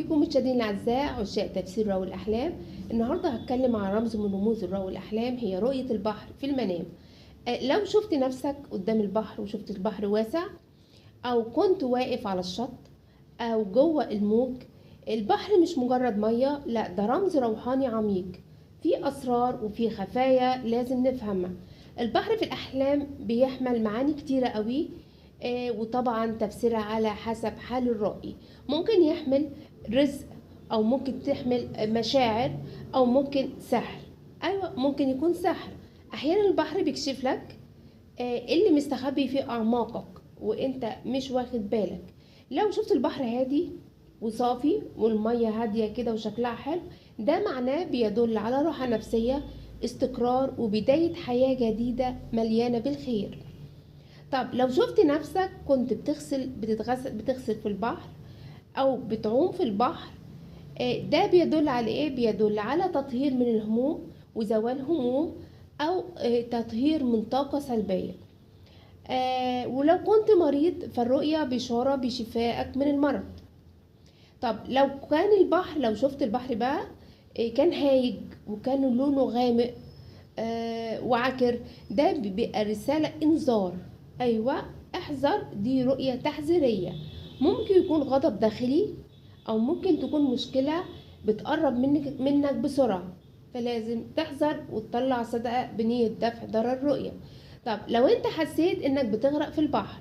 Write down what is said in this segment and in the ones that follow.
بيكم مشاهدينا الاعزاء عشاق تفسير رؤى الاحلام. النهارده هتكلم عن رمز من رموز الرؤى والاحلام، هي رؤيه البحر في المنام. لو شفت نفسك قدام البحر وشفت البحر واسع، او كنت واقف على الشط او جوه الموج. البحر مش مجرد ميه، لا ده رمز روحاني عميق، في اسرار وفي خفايا لازم نفهمها. البحر في الاحلام بيحمل معاني كتيره قوي، وطبعا تفسيرها على حسب حال الرائي. ممكن يحمل رزق، او ممكن تحمل مشاعر، او ممكن سحر. ايوه ممكن يكون سحر. احيانا البحر بيكشف لك اللي مستخبي في اعماقك وانت مش واخد بالك. لو شفت البحر هادي وصافي والمية هادية كده وشكلها حلو، ده معناه بيدل على راحة نفسية، استقرار وبداية حياة جديدة مليانة بالخير. طب لو شفت نفسك كنت بتغسل في البحر او بتعوم في البحر، ده بيدل على ايه؟ بيدل على تطهير من الهموم وزوال هموم، او تطهير من طاقة سلبية. ولو كنت مريض فالرؤية بشارة بشفائك من المرض. طب لو كان البحر، لو شفت البحر بقى كان هايج وكان لونه غامق وعكر، ده بيبقى رسالة انذار. ايوه احذر، دي رؤية تحذيرية. ممكن يكون غضب داخلي، او ممكن تكون مشكلة بتقرب منك بسرعة، فلازم تحذر وتطلع صدقة بنية دفع ضرر الرؤية. طب لو انت حسيت انك بتغرق في البحر،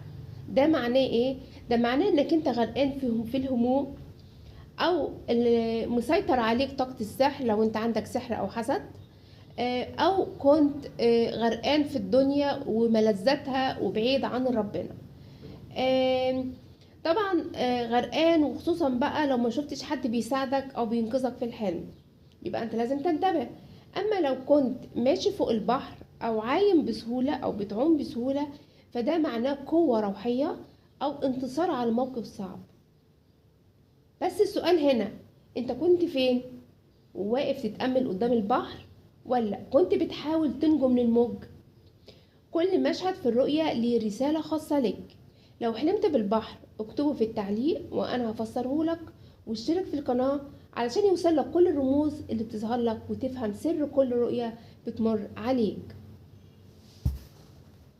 ده معناه ايه؟ ده معناه انك انت غرقان في الهموم، او اللي مسيطر عليك طاقة السحر لو انت عندك سحر او حسد، او كنت غرقان في الدنيا وملذاتها وبعيد عن ربنا. طبعا غرقان، وخصوصا بقى لو ما شفتش حد بيساعدك او بينقذك في الحلم، يبقى انت لازم تنتبه. اما لو كنت ماشي فوق البحر او عايم بسهولة او بتعوم بسهولة، فده معناه قوة روحية او انتصار على موقف صعب. بس السؤال هنا، انت كنت فين؟ وواقف تتأمل قدام البحر، ولا كنت بتحاول تنجو من الموج؟ كل مشهد في الرؤية ليه رسالة خاصة لك. لو حلمت بالبحر اكتبه في التعليق وانا هفسره لك، واشترك في القناة علشان يوصل لك كل الرموز اللي بتظهر لك وتفهم سر كل رؤية بتمر عليك.